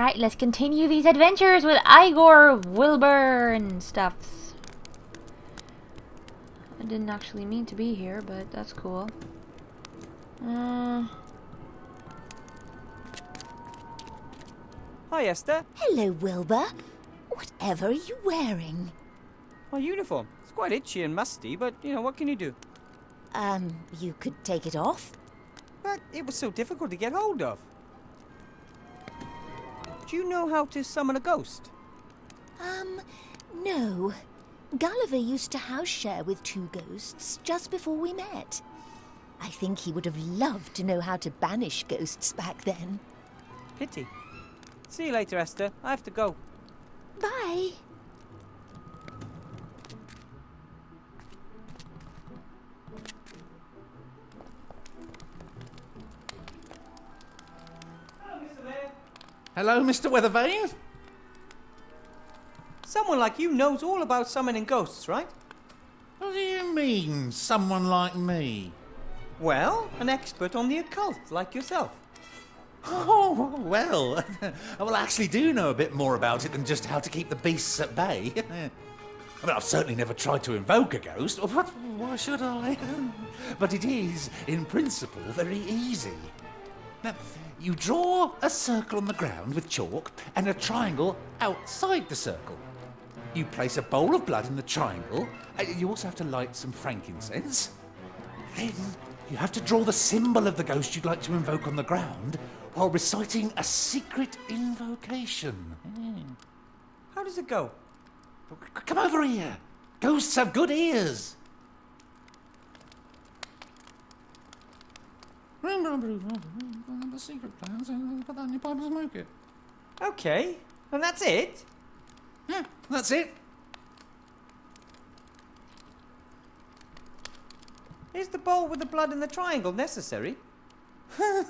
Right, let's continue these adventures with Igor, Wilbur, and stuffs. I didn't actually mean to be here, but that's cool. Hi, Esther. Hello, Wilbur. Whatever are you wearing? My uniform. It's quite itchy and musty, but, you know, what can you do? You could take it off. But it was so difficult to get hold of. Do you know how to summon a ghost? No. Gulliver used to house share with 2 ghosts just before we met. I think he would have loved to know how to banish ghosts back then. Pity. See you later, Esther. I have to go. Bye. Hello, Mr. Weathervane? Someone like you knows all about summoning ghosts, right? What do you mean, someone like me? Well, an expert on the occult, like yourself. Oh, well, I actually do know a bit more about it than just how to keep the beasts at bay. I mean, I've certainly never tried to invoke a ghost. Why should I? But it is, in principle, very easy. Now, you draw a circle on the ground with chalk and a triangle outside the circle. You place a bowl of blood in the triangle. You also have to light some frankincense. Then you have to draw the symbol of the ghost you'd like to invoke on the ground while reciting a secret invocation. How does it go? Come over here. Ghosts have good ears. The secret plans and put that in your pipe and smoke it. Okay, and that's it? Yeah, that's it. Is the bowl with the blood in the triangle necessary?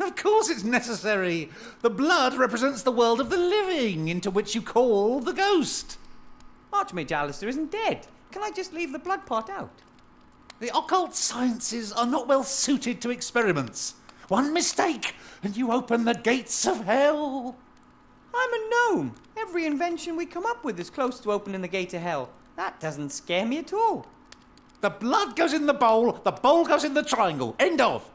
Of course it's necessary. The blood represents the world of the living, into which you call the ghost. Archmage Alastair isn't dead. Can I just leave the blood part out? The occult sciences are not well suited to experiments. One mistake, and you open the gates of hell. I'm a gnome. Every invention we come up with is close to opening the gate of hell. That doesn't scare me at all. The blood goes in the bowl goes in the triangle. End of.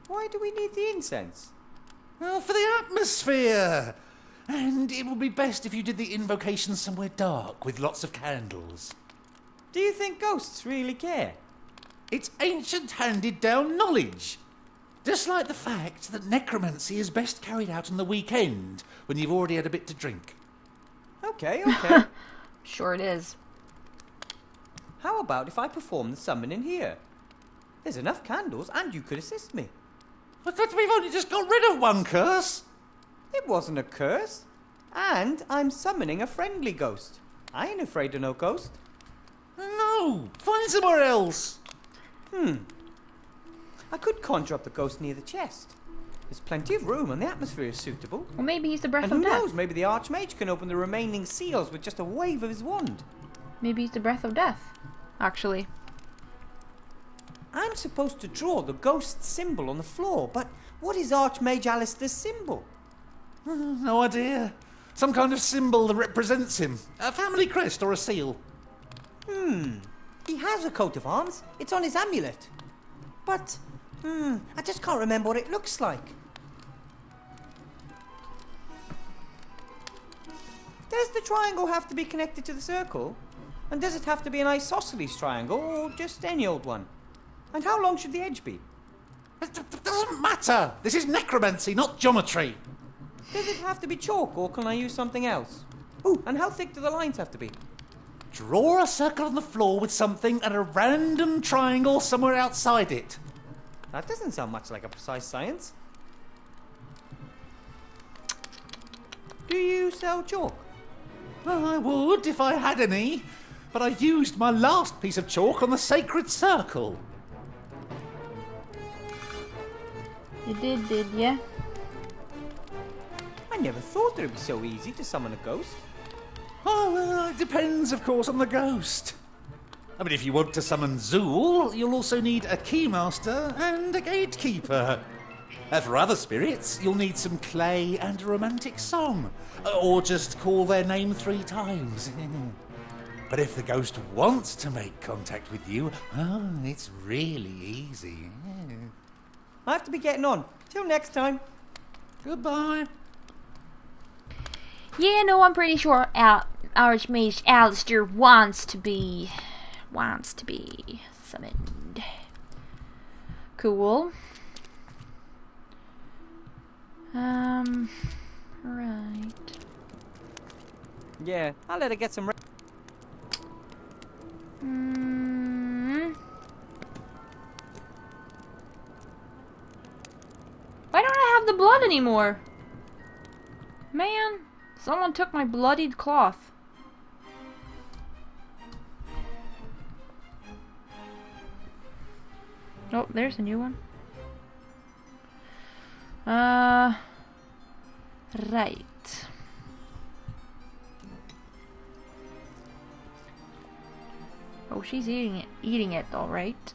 Why do we need the incense? Well, for the atmosphere. And it would be best if you did the invocation somewhere dark with lots of candles. Do you think ghosts really care? It's ancient handed-down knowledge. Just like the fact that necromancy is best carried out on the weekend when you've already had a bit to drink. Okay. Sure it is. How about if I perform the summoning here? There's enough candles and you could assist me. But we've only just got rid of one curse. It wasn't a curse. And I'm summoning a friendly ghost. I ain't afraid of no ghost. No, find somewhere else. I could conjure up the ghost near the chest. There's plenty of room and the atmosphere is suitable. Well, maybe he's the breath And of who death. knows, maybe the Archmage can open the remaining seals with just a wave of his wand. Maybe he's the breath of death, actually. I'm supposed to draw the ghost's symbol on the floor, but what is Archmage Alastair's symbol? No idea. Some kind of symbol that represents him. A family crest or a seal. He has a coat of arms. It's on his amulet. But, I just can't remember what it looks like. Does the triangle have to be connected to the circle? And does it have to be an isosceles triangle or just any old one? And how long should the edge be? It doesn't matter. This is necromancy, not geometry. Does it have to be chalk or can I use something else? Ooh, and how thick do the lines have to be? Draw a circle on the floor with something and a random triangle somewhere outside it. That doesn't sound much like a precise science. Do you sell chalk? Well, I would if I had any, but I used my last piece of chalk on the sacred circle. You did ya? I never thought it would be so easy to summon a ghost. Oh, well, it depends, of course, on the ghost. I mean, if you want to summon Zool, you'll also need a keymaster and a gatekeeper. For other spirits, you'll need some clay and a romantic song. Or just call their name 3 times. But if the ghost wants to make contact with you, oh, it's really easy. I have to be getting on. Till next time. Goodbye. Yeah, no, I'm pretty sure Archmage Alastair wants to be summoned. Cool. Right. Yeah, I'll let her get some Why don't I have the blood anymore? Man, someone took my bloodied cloth. Oh, there's a new one. Right. Oh, she's eating it, all right.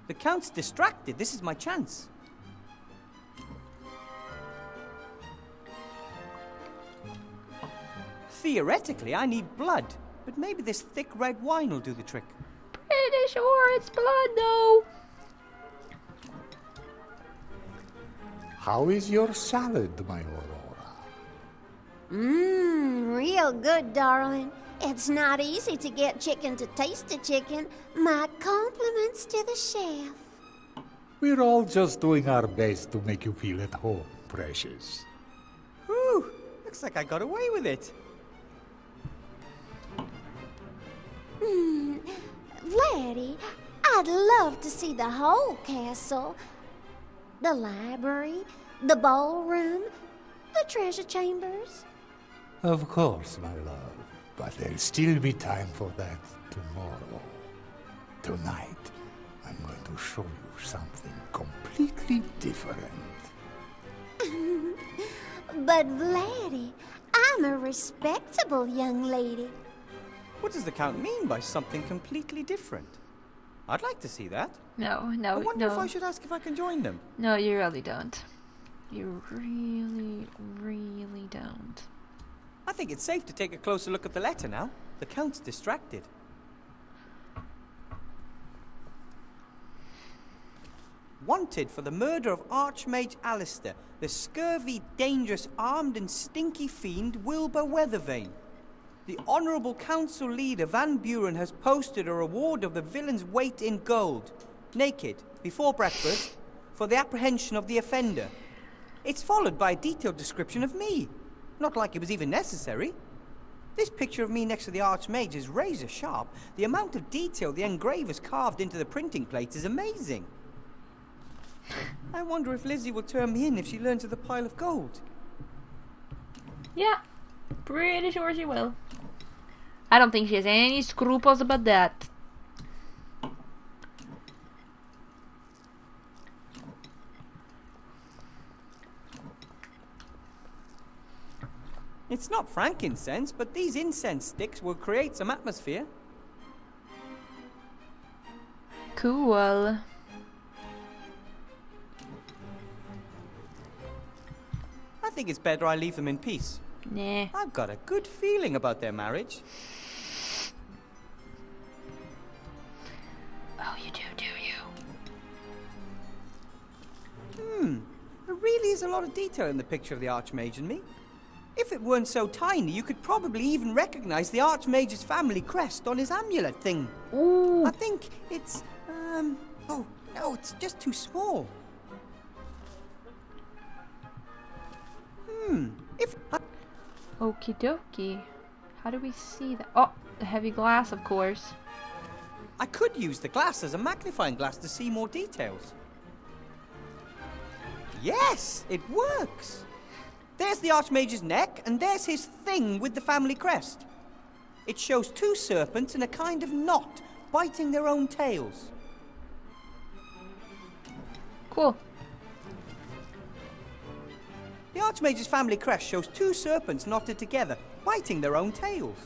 The Count's distracted. This is my chance. Theoretically, I need blood, but maybe this thick red wine will do the trick. Pretty sure it's blood, though. How is your salad, my Aurora? Real good, darling. It's not easy to get chicken to taste a chicken. My compliments to the chef. We're all just doing our best to make you feel at home, precious. Whew, looks like I got away with it. Vladdy, I'd love to see the whole castle. The library, the ballroom, the treasure chambers. Of course, my love. But there'll still be time for that tomorrow. Tonight, I'm going to show you something completely different. But Vladdy, I'm a respectable young lady. What does the Count mean by something completely different? I'd like to see that. No, I wonder if I should ask if I can join them. No, you really don't. You really, really don't. I think it's safe to take a closer look at the letter now. The Count's distracted. Wanted for the murder of Archmage Alastair, the scurvy, dangerous, armed and stinky fiend Wilbur Weathervane. The Honourable Council Leader Van Buren has posted a reward of the villain's weight in gold, naked, before breakfast, for the apprehension of the offender. It's followed by a detailed description of me. Not like it was even necessary. This picture of me next to the Archmage is razor sharp. The amount of detail the engravers carved into the printing plates is amazing. I wonder if Lizzie will turn me in if she learns of the pile of gold. Yeah, pretty sure she will. I don't think she has any scruples about that. It's not frankincense, but these incense sticks will create some atmosphere. Cool. I think it's better I leave them in peace. Nah. I've got a good feeling about their marriage. Oh, you do you? There really is a lot of detail in the picture of the Archmage and me. If it weren't so tiny, you could probably even recognize the Archmage's family crest on his amulet thing. Ooh. I think it's, oh, no, it's just too small. Okie dokie. How do we see that? Oh, the heavy glass, of course. I could use the glass as a magnifying glass to see more details. Yes, it works. There's the Archmage's neck, and there's his thing with the family crest. It shows 2 serpents in a kind of knot, biting their own tails. Cool. The Archmage's family crest shows 2 serpents knotted together, biting their own tails.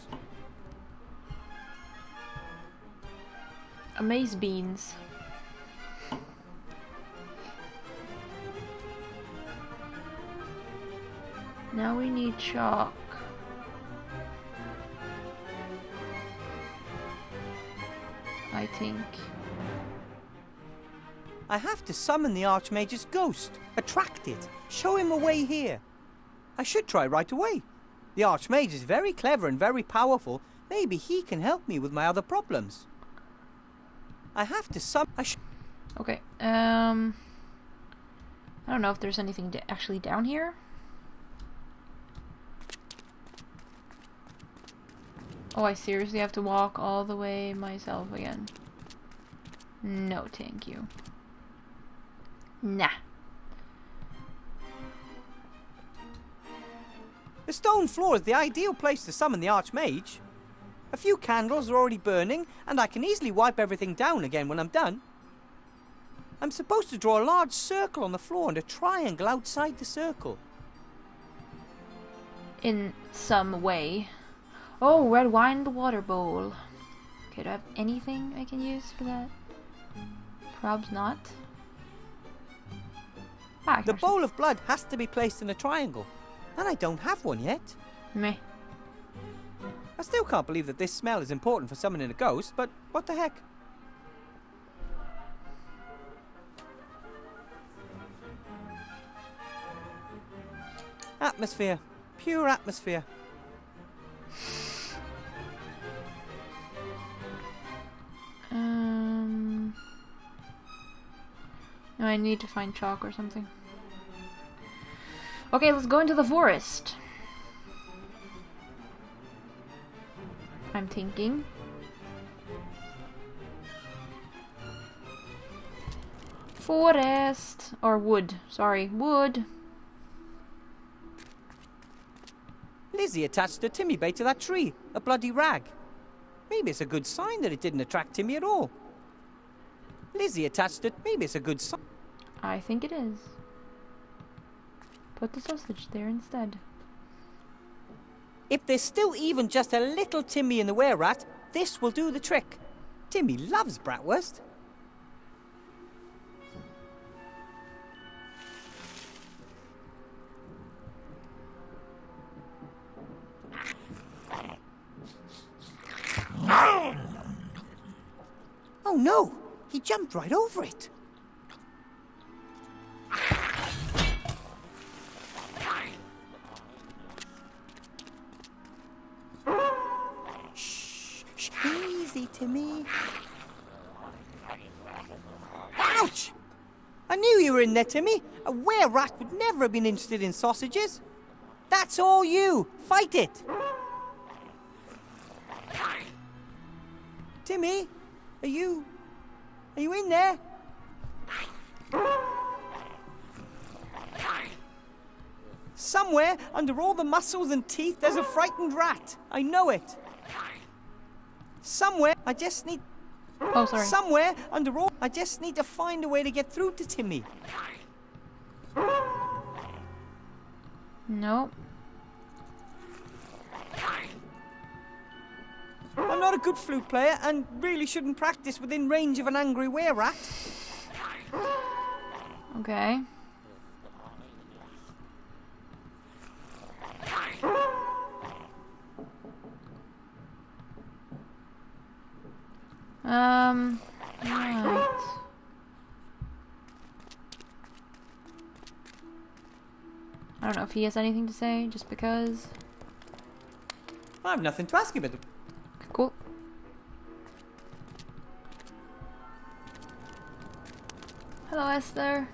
Amaze beans. Now we need chalk. I think. I have to summon the Archmage's ghost. Attract it. Show him a way here. I should try right away. The Archmage is very clever and very powerful. Maybe he can help me with my other problems. I have to summon... Okay, I don't know if there's anything actually down here. Oh, I seriously have to walk all the way myself again. No, thank you. Nah. The stone floor is the ideal place to summon the Archmage. A few candles are already burning, and I can easily wipe everything down again when I'm done. I'm supposed to draw a large circle on the floor and a triangle outside the circle. In some way. Oh, red wine in the water bowl. Okay, do I have anything I can use for that? Probs not. Ah, The bowl of blood has to be placed in a triangle, and I don't have one yet. Meh. I still can't believe that this smell is important for summoning a ghost, but what the heck? Atmosphere. Pure atmosphere. I need to find chalk or something. Okay, let's go into the forest. I'm thinking. Forest. Or wood. Sorry, wood. Lizzie attached a Timmy bait to that tree. A bloody rag. Maybe it's a good sign that it didn't attract Timmy at all. Lizzie attached it. Maybe it's a good sign. I think it is. Put the sausage there instead. If there's still even just a little Timmy in the were-rat, this will do the trick. Timmy loves bratwurst. Oh no! He jumped right over it. Shh, easy, Timmy. Ouch! I knew you were in there, Timmy. A were-rat would never have been interested in sausages. That's all you. Fight it. Timmy, are you in there? Somewhere under all the muscles and teeth, there's a frightened rat. I know it. Somewhere, I just need... Oh, sorry. Somewhere under all... I just need to find a way to get through to Timmy. Nope. I'm not a good flute player and really shouldn't practice within range of an angry were-rat. Okay. Right. I don't know if he has anything to say, just because. I have nothing to ask him about. Cool. Hello, Esther.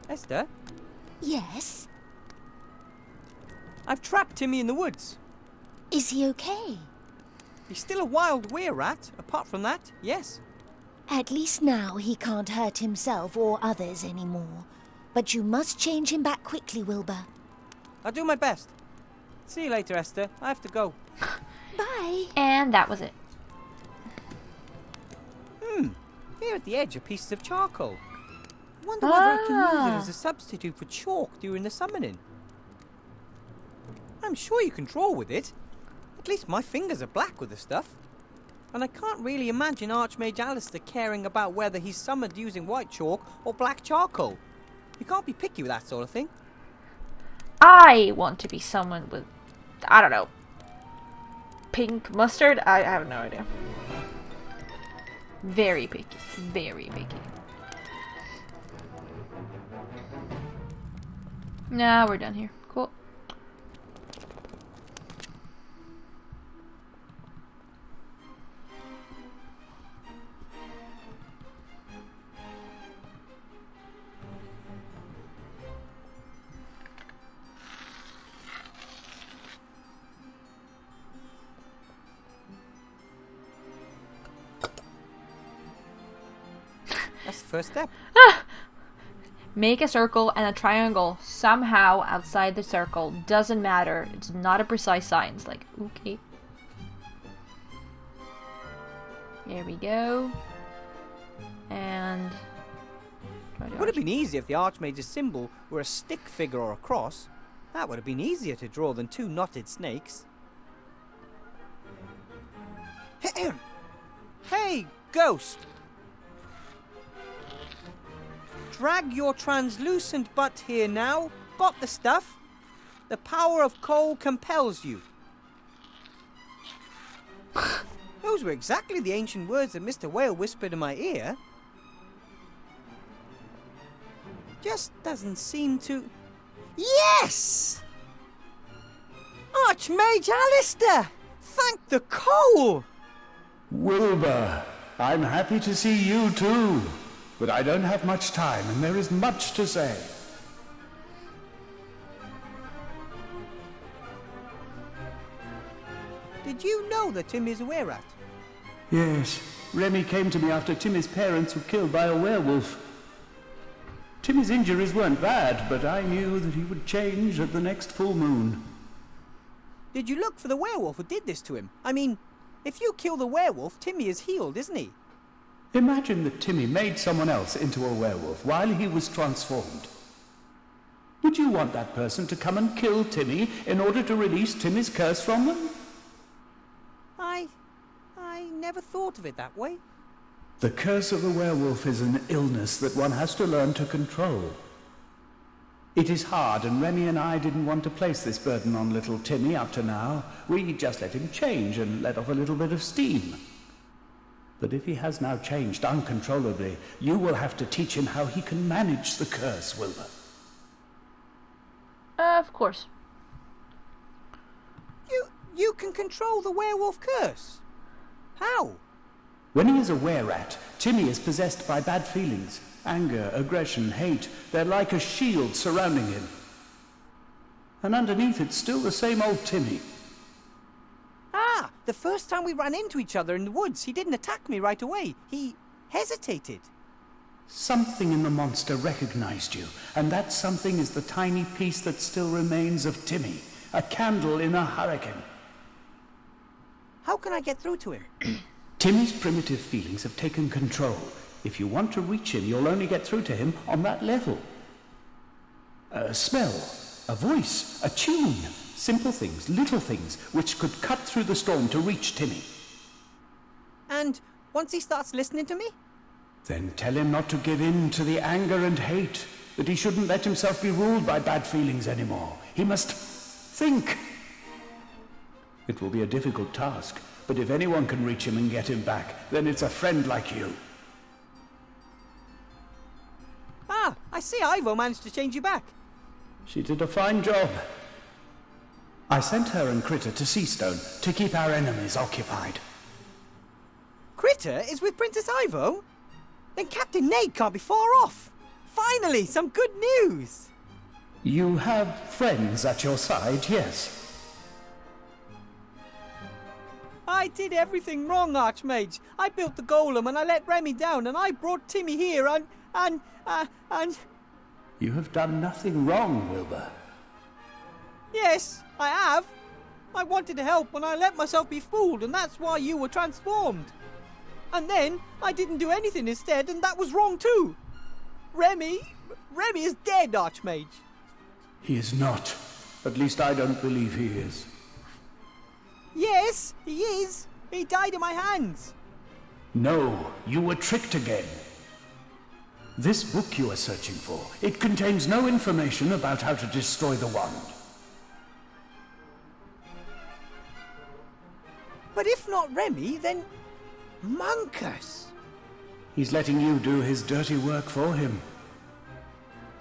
Esther, Yes? I've trapped Timmy in the woods. Is he okay? He's still a wild were-rat. Apart from that, yes. At least now he can't hurt himself or others anymore. But you must change him back quickly, Wilbur. I'll do my best. See you later, Esther. I have to go. Bye. And that was it. Here at the edge are pieces of charcoal. I wonder whether I can use it as a substitute for chalk during the summoning. I'm sure you can draw with it. At least my fingers are black with the stuff. And I can't really imagine Archmage Alastair caring about whether he's summoned using white chalk or black charcoal. You can't be picky with that sort of thing. I want to be summoned with, I don't know, pink mustard? I have no idea. Very picky. Very picky. Nah, we're done here. Cool. That's the first step. Make a circle and a triangle somehow outside the circle. Doesn't matter. It's not a precise science. Like, okay. There we go. And... Would have been easier if the Archmage's symbol were a stick figure or a cross. That would have been easier to draw than two knotted snakes. Hey, ghost! Drag your translucent butt here now. Got the stuff? The power of coal compels you. Those were exactly the ancient words that Mr. Whale whispered in my ear. Just doesn't seem to... Yes! Archmage Alastair! Thank the coal! Wilbur, I'm happy to see you too. But I don't have much time, and there is much to say. Did you know that Timmy's a were-rat? Yes, Remy came to me after Timmy's parents were killed by a werewolf. Timmy's injuries weren't bad, but I knew that he would change at the next full moon. Did you look for the werewolf who did this to him? I mean, if you kill the werewolf, Timmy is healed, isn't he? Imagine that Timmy made someone else into a werewolf while he was transformed. Would you want that person to come and kill Timmy in order to release Timmy's curse from them? I never thought of it that way. The curse of the werewolf is an illness that one has to learn to control. It is hard, and Remy and I didn't want to place this burden on little Timmy up to now. We just let him change and let off a little bit of steam. But if he has now changed uncontrollably, you will have to teach him how he can manage the curse, Wilbur. Of course. You can control the werewolf curse? How? When he is a were-rat, Timmy is possessed by bad feelings. Anger, aggression, hate. They're like a shield surrounding him. And underneath it's still the same old Timmy. Ah, the first time we ran into each other in the woods, he didn't attack me right away. He hesitated. Something in the monster recognized you, and that something is the tiny piece that still remains of Timmy. A candle in a hurricane. How can I get through to him? Timmy's primitive feelings have taken control. If you want to reach him, you'll only get through to him on that level. A smell, a voice, a tune. Simple things, little things, which could cut through the storm to reach Timmy. And once he starts listening to me? Then tell him not to give in to the anger and hate, that he shouldn't let himself be ruled by bad feelings anymore. He must think. It will be a difficult task, but if anyone can reach him and get him back, then it's a friend like you. Ah, I see Ivo managed to change you back. She did a fine job. I sent her and Critter to Seastone to keep our enemies occupied. Critter is with Princess Ivo? Then Captain Nate can't be far off. Finally, some good news. You have friends at your side, yes. I did everything wrong, Archmage. I built the golem and I let Remy down and I brought Timmy here and... You have done nothing wrong, Wilbur. Yes, I have. I wanted to help when I let myself be fooled, and that's why you were transformed. And then I didn't do anything instead, and that was wrong too. Remy is dead, Archmage. He is not. At least I don't believe he is. Yes, he is. He died in my hands! No, you were tricked again. This book you are searching for, it contains no information about how to destroy the wand. But if not Remy, then Monkus! He's letting you do his dirty work for him.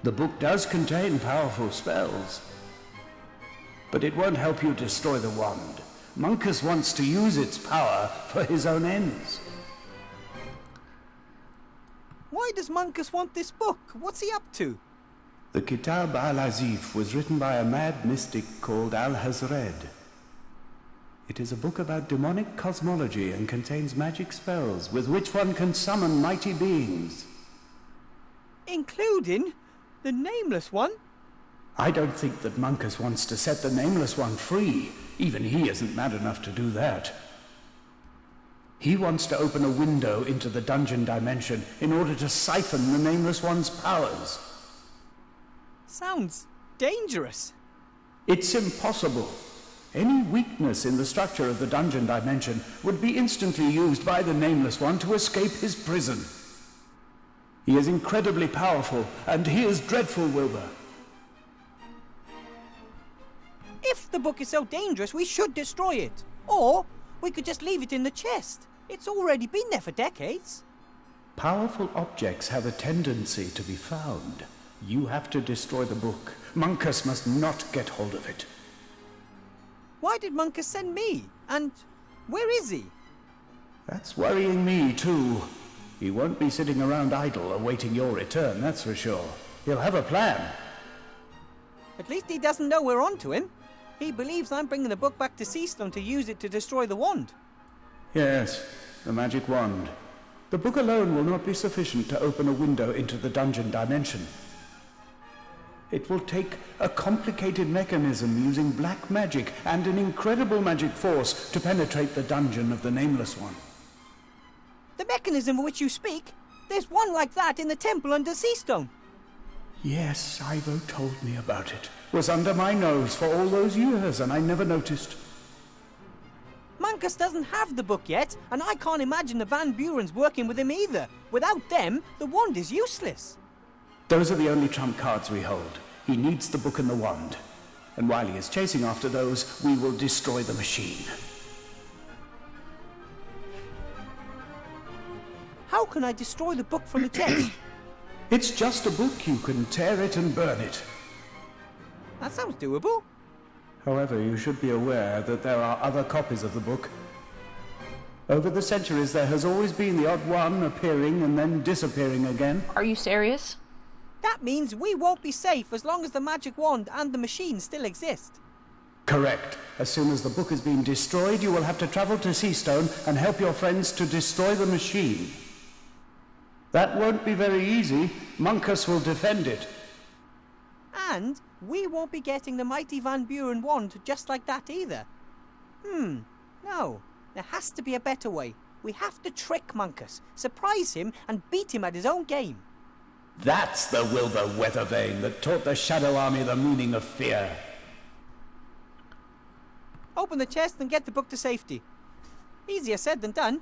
The book does contain powerful spells, but it won't help you destroy the wand. Monkus wants to use its power for his own ends. Why does Monkus want this book? What's he up to? The Kitab al-Azif was written by a mad mystic called Al-Hazred. It is a book about demonic cosmology and contains magic spells with which one can summon mighty beings. Including the Nameless One? I don't think that Monkus wants to set the Nameless One free. Even he isn't mad enough to do that. He wants to open a window into the dungeon dimension in order to siphon the Nameless One's powers. Sounds dangerous. It's impossible. Any weakness in the structure of the dungeon dimension would be instantly used by the Nameless One to escape his prison. He is incredibly powerful, and he is dreadful, Wilbur. If the book is so dangerous, we should destroy it. Or we could just leave it in the chest. It's already been there for decades. Powerful objects have a tendency to be found. You have to destroy the book. Monkus must not get hold of it. Why did Monkus send me? And where is he? That's worrying me, too. He won't be sitting around idle awaiting your return, that's for sure. He'll have a plan. At least he doesn't know we're on to him. He believes I'm bringing the book back to Seastone to use it to destroy the wand. Yes, the magic wand. The book alone will not be sufficient to open a window into the dungeon dimension. It will take a complicated mechanism using black magic and an incredible magic force to penetrate the dungeon of the Nameless One. The mechanism of which you speak? There's one like that in the temple under Seastone. Yes, Ivo told me about it. Was under my nose for all those years and I never noticed. Monkus doesn't have the book yet, and I can't imagine the Van Burens working with him either. Without them, the wand is useless. Those are the only trump cards we hold. He needs the book and the wand. And while he is chasing after those, we will destroy the machine. How can I destroy the book from the chest? It's just a book. You can tear it and burn it. That sounds doable. However, you should be aware that there are other copies of the book. Over the centuries, there has always been the odd one appearing and then disappearing again. Are you serious? That means we won't be safe as long as the magic wand and the machine still exist. Correct. As soon as the book has been destroyed, you will have to travel to Seastone and help your friends to destroy the machine. That won't be very easy. Monkus will defend it. And we won't be getting the mighty Van Buren wand just like that either. No. There has to be a better way. We have to trick Monkus, surprise him, and beat him at his own game. That's the Wilbur Weathervane that taught the Shadow Army the meaning of fear. Open the chest and get the book to safety. Easier said than done.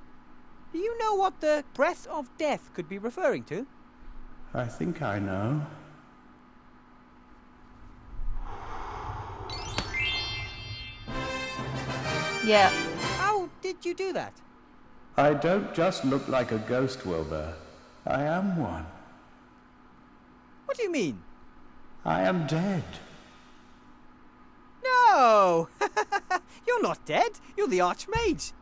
Do you know what the breath of death could be referring to? I think I know. Yeah. How did you do that? I don't just look like a ghost, Wilbur. I am one. What do you mean? I am dead. No! You're not dead. You're the Archmage.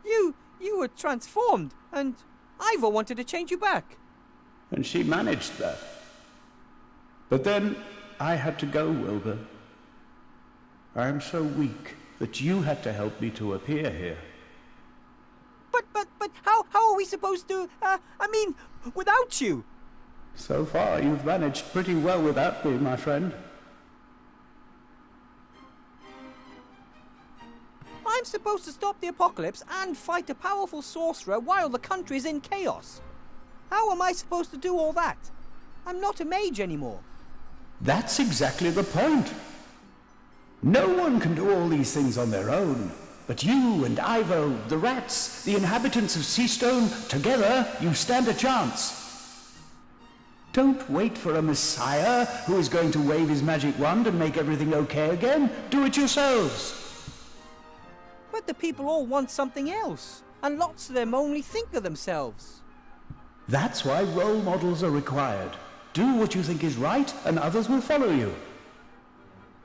You were transformed, and Ivo wanted to change you back. And she managed that. But then I had to go, Wilbur. I am so weak that you had to help me to appear here. But how are we supposed to, without you? So far, you've managed pretty well without me, my friend. I'm supposed to stop the apocalypse and fight a powerful sorcerer while the country's in chaos. How am I supposed to do all that? I'm not a mage anymore. That's exactly the point. No one can do all these things on their own. But you and Ivo, the rats, the inhabitants of Seastone, together you stand a chance. Don't wait for a messiah who is going to wave his magic wand and make everything okay again. Do it yourselves. But the people all want something else, and lots of them only think of themselves. That's why role models are required. Do what you think is right, and others will follow you.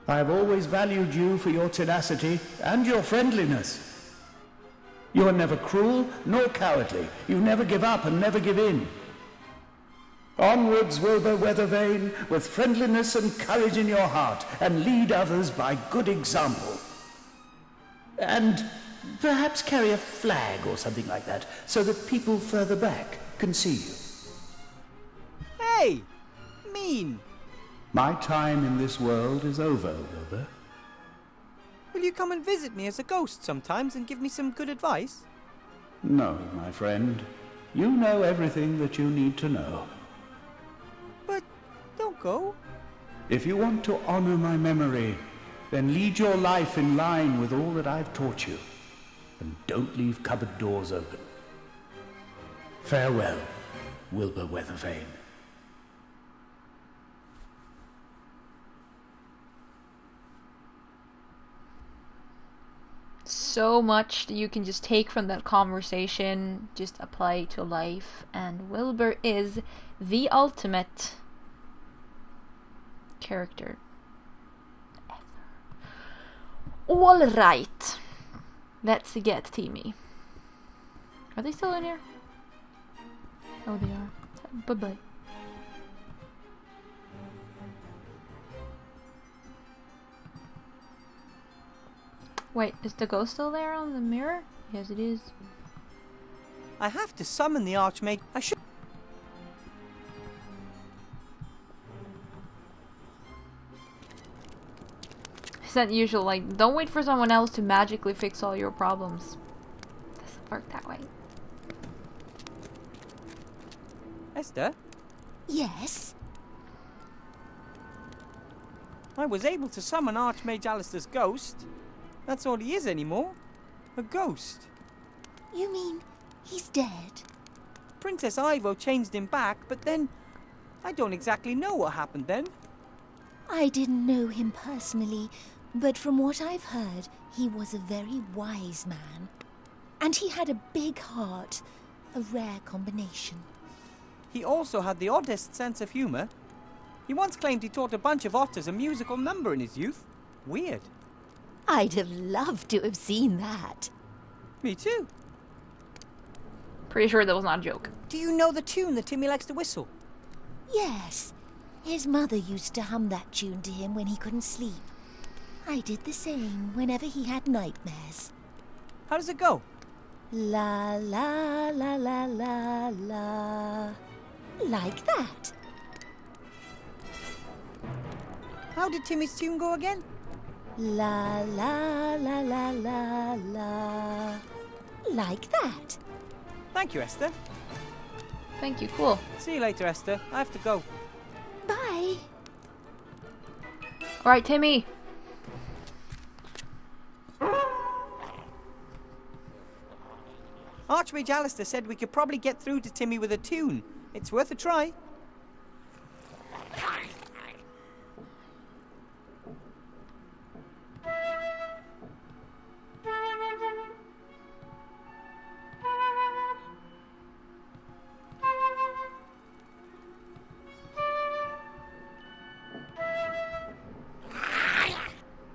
I have always valued you for your tenacity and your friendliness. You are never cruel nor cowardly. You never give up and never give in. Onwards, Wilbur Weathervane, with friendliness and courage in your heart, and lead others by good example. And perhaps carry a flag or something like that, so that people further back can see you. Hey! Mean! My time in this world is over, Wilbur. Will you come and visit me as a ghost sometimes and give me some good advice? No, my friend. You know everything that you need to know. But don't go. If you want to honor my memory, then lead your life in line with all that I've taught you. And don't leave cupboard doors open. Farewell, Wilbur Weathervane. So much that you can just take from that conversation, just apply to life, and Wilbur is the ultimate character ever. Alright, let's get Timmy. Are they still in here? Oh, they are. Bye-bye. Wait, is the ghost still there on the mirror? Yes, it is. I have to summon the Archmage. I should... It's that usual, like, don't wait for someone else to magically fix all your problems. Doesn't work that way. Esther? Yes? I was able to summon Archmage Alastair's ghost. That's all he is anymore. A ghost. You mean he's dead? Princess Ivo changed him back, but then... I don't exactly know what happened then. I didn't know him personally, but from what I've heard, he was a very wise man. And he had a big heart, a rare combination. He also had the oddest sense of humour. He once claimed he taught a bunch of otters a musical number in his youth. Weird. I'd have loved to have seen that. Me too. Pretty sure that was not a joke. Do you know the tune that Timmy likes to whistle? Yes, his mother used to hum that tune to him when he couldn't sleep. I did the same whenever he had nightmares. How does it go? La la la la la la. Like that. How did Timmy's tune go again? La la la la la la. Like that. Thank you, Esther. Thank you, cool. See you later, Esther. I have to go. Bye. Alright, Timmy. Archmage Alastair said we could probably get through to Timmy with a tune. It's worth a try.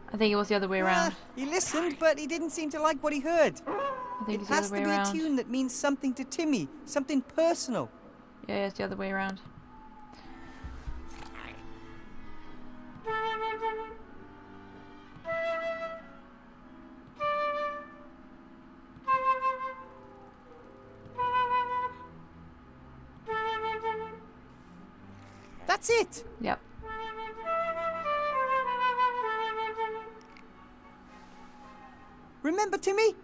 I think it was the other way around. He listened, but he didn't seem to like what he heard. I think It it's the has other to way be around. a tune that means something to Timmy, something personal. Yeah, it's the other way around. That's it! Yep. Remember, Timmy?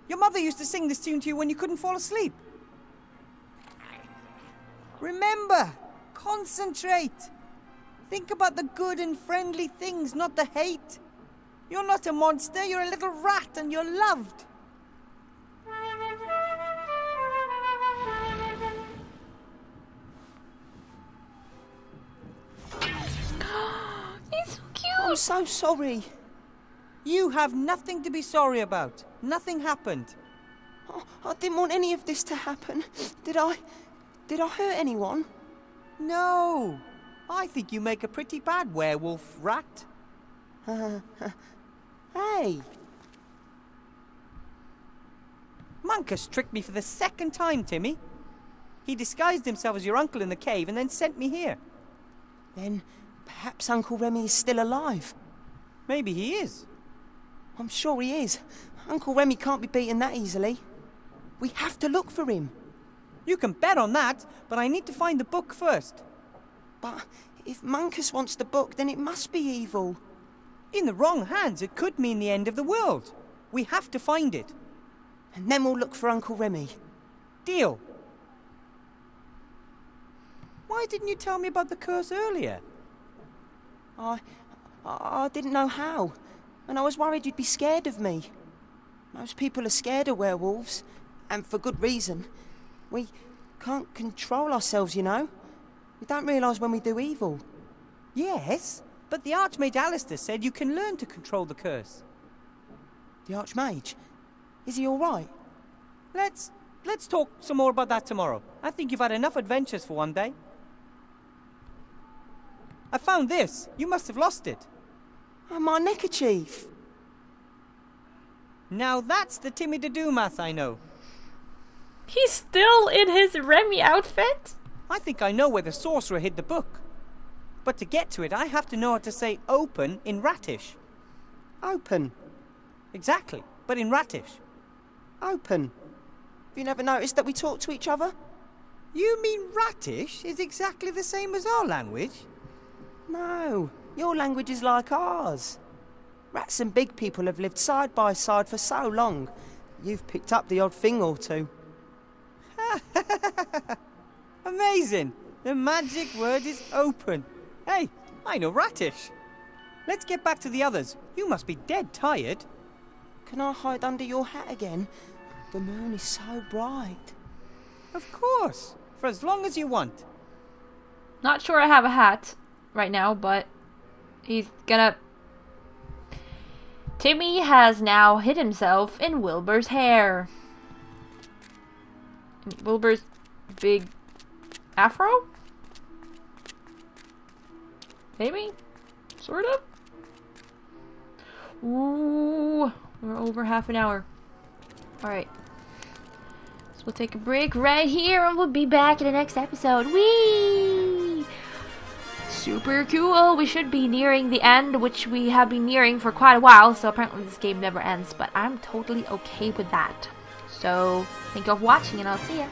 Your mother used to sing this tune to you when you couldn't fall asleep. Remember! Concentrate! Think about the good and friendly things, not the hate. You're not a monster, you're a little rat and you're loved. He's so cute. I'm so sorry. You have nothing to be sorry about. Nothing happened. Oh, I didn't want any of this to happen. Did I? Did I hurt anyone? No. I think you make a pretty bad werewolf rat. Hey. Mankus tricked me for the second time, Timmy. He disguised himself as your uncle in the cave and then sent me here. Then perhaps Uncle Remy is still alive. Maybe he is. I'm sure he is. Uncle Remy can't be beaten that easily. We have to look for him. You can bet on that, but I need to find the book first. But if Mankus wants the book, then it must be evil. In the wrong hands, it could mean the end of the world. We have to find it. And then we'll look for Uncle Remy. Deal. Why didn't you tell me about the curse earlier? I didn't know how. And I was worried you'd be scared of me. Most people are scared of werewolves. And for good reason. We can't control ourselves, you know. We don't realise when we do evil. Yes, but the Archmage Alastair said you can learn to control the curse. The Archmage? Is he all right? Let's talk some more about that tomorrow. I think you've had enough adventures for one day. I found this. You must have lost it. Oh, my neckerchief. Now that's the Timmy to do math I know. He's still in his Remy outfit? I think I know where the sorcerer hid the book. But to get to it, I have to know how to say open in Ratish. Open? Exactly, but in Ratish. Open? Have you never noticed that we talk to each other? You mean Ratish is exactly the same as our language? No, your language is like ours. Rats and big people have lived side by side for so long. You've picked up the odd thing or two. Amazing! The magic word is open. Hey, I know Ratish. Let's get back to the others. You must be dead tired. Can I hide under your hat again? The moon is so bright. Of course, for as long as you want. Not sure I have a hat right now, but he's gonna... Timmy has now hid himself in Wilbur's hair. Wilbur's big afro? Maybe? Sort of? Ooh, we're over half an hour. Alright. So we'll take a break right here and we'll be back in the next episode. Whee! Super cool. We should be nearing the end, which we have been nearing for quite a while, so apparently this game never ends, but I'm totally okay with that. So, thank you all for watching and I'll see ya.